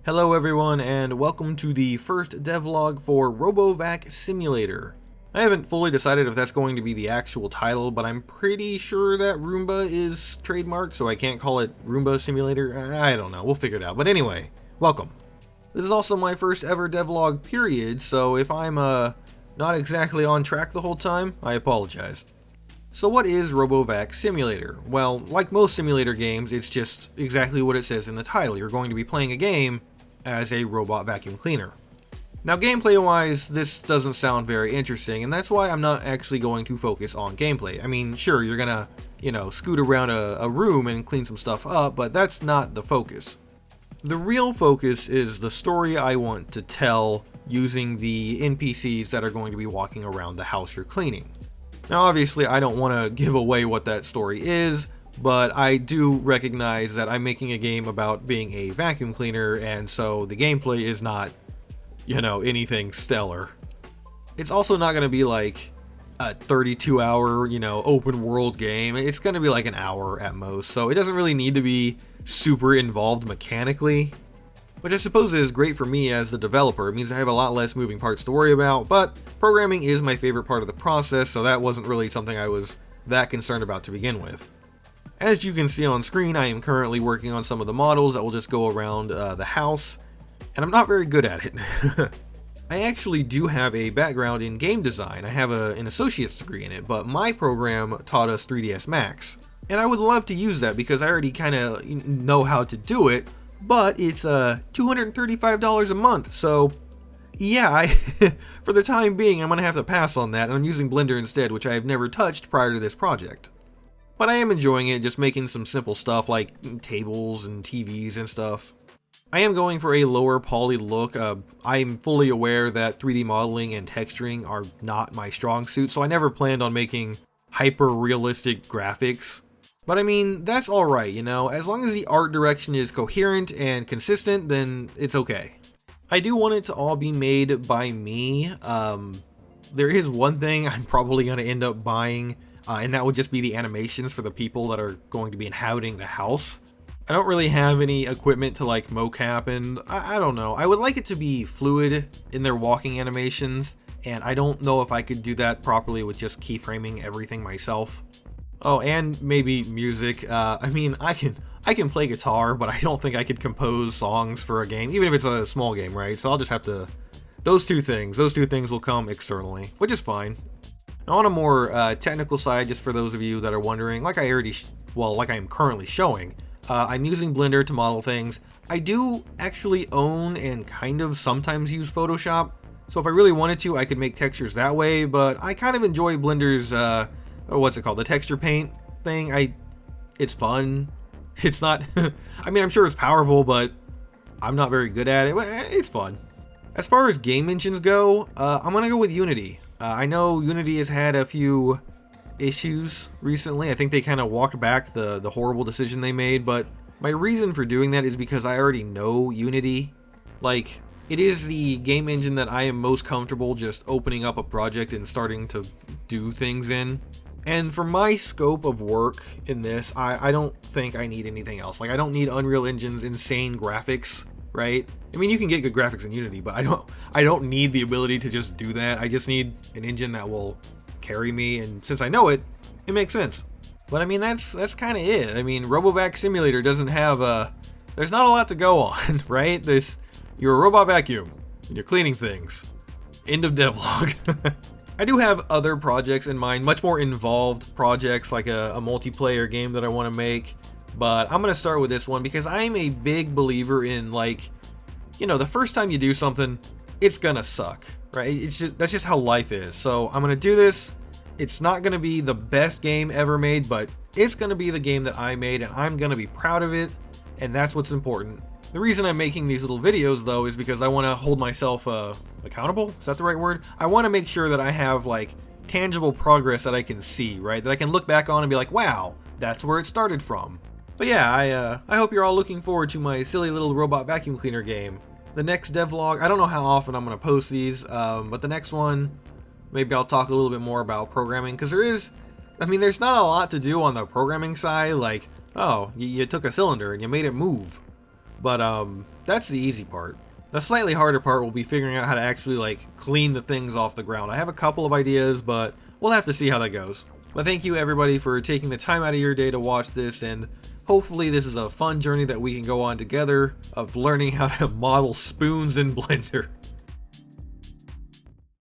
Hello everyone, and welcome to the first devlog for RoboVac Simulator. I haven't fully decided if that's going to be the actual title, but I'm pretty sure that Roomba is trademarked, so I can't call it Roomba Simulator. I don't know, we'll figure it out. But anyway, welcome. This is also my first ever devlog period, so if I'm not exactly on track the whole time, I apologize. So what is RoboVac Simulator? Well, like most simulator games, it's just exactly what it says in the title. You're going to be playing a game as a robot vacuum cleaner. Now gameplay-wise, this doesn't sound very interesting, and that's why I'm not actually going to focus on gameplay. I mean, sure, you're gonna, scoot around a room and clean some stuff up, but that's not the focus. The real focus is the story I want to tell using the NPCs that are going to be walking around the house you're cleaning. Now obviously I don't want to give away what that story is, but I do recognize that I'm making a game about being a vacuum cleaner, and so the gameplay is not, anything stellar. It's also not going to be like a 32-hour, open world game. It's going to be like an hour at most, so it doesn't really need to be super involved mechanically, which I suppose is great for me as the developer. It means I have a lot less moving parts to worry about, but programming is my favorite part of the process, so that wasn't really something I was that concerned about to begin with. As you can see on screen, I am currently working on some of the models that will just go around the house, and I'm not very good at it. I actually do have a background in game design. I have an associate's degree in it, but my program taught us 3ds Max, and I would love to use that because I already kind of know how to do it, but it's $235 a month, so yeah, for the time being I'm going to have to pass on that, and I'm using Blender instead, which I have never touched prior to this project. But I am enjoying it, just making some simple stuff like tables and TVs and stuff. I am going for a lower poly look. I'm fully aware that 3D modeling and texturing are not my strong suit, so I never planned on making hyper-realistic graphics. But I mean, that's alright, as long as the art direction is coherent and consistent, then it's okay. I do want it to all be made by me. There is one thing I'm probably going to end up buying, and that would just be the animations for the people that are going to be inhabiting the house. I don't really have any equipment to like mocap, and I don't know. I would like it to be fluid in their walking animations, and I don't know if I could do that properly with just keyframing everything myself. Oh, and maybe music. I mean, I can play guitar, but I don't think I could compose songs for a game, even if it's a small game, right? So I'll just have to... Those two things will come externally, which is fine. Now on a more technical side, just for those of you that are wondering, like I am currently showing, I'm using Blender to model things. I do actually own and kind of sometimes use Photoshop, so if I really wanted to, I could make textures that way, but I kind of enjoy Blender's, what's it called, the texture paint thing. It's fun. It's not, I mean, I'm sure it's powerful, but I'm not very good at it. It's fun. As far as game engines go, I'm gonna go with Unity. I know Unity has had a few issues recently. I think they kind of walked back the horrible decision they made, but my reason for doing that is because I already know Unity. Like, it is the game engine that I am most comfortable just opening up a project and starting to do things in. And for my scope of work in this, I don't think I need anything else. Like, I don't need Unreal Engine's insane graphics, right? I mean, you can get good graphics in Unity, but I don't need the ability to just do that. I just need an engine that will carry me, and since I know it, it makes sense. But I mean, that's kind of it. I mean, RoboVac Simulator doesn't have there's not a lot to go on, right? You're a robot vacuum, and you're cleaning things. End of devlog. I do have other projects in mind, much more involved projects, like a multiplayer game that I want to make, but I'm going to start with this one because I'm a big believer in, like, the first time you do something, it's gonna suck, right? That's just how life is. So I'm going to do this. It's not going to be the best game ever made, but it's going to be the game that I made, and I'm going to be proud of it, and that's what's important. The reason I'm making these little videos, though, is because I want to hold myself accountable. Is that the right word? I want to make sure that I have, like, tangible progress that I can see, right? That I can look back on and be like, wow, that's where it started from. But yeah, I hope you're all looking forward to my silly little robot vacuum cleaner game. The next devlog, I don't know how often I'm going to post these, but the next one, maybe I'll talk a little bit more about programming, because there's not a lot to do on the programming side, like, oh, you took a cylinder and you made it move. But that's the easy part. The slightly harder part will be figuring out how to actually like clean the things off the ground. I have a couple of ideas, but we'll have to see how that goes. But thank you everybody for taking the time out of your day to watch this, and hopefully this is a fun journey that we can go on together of learning how to model spoons in Blender.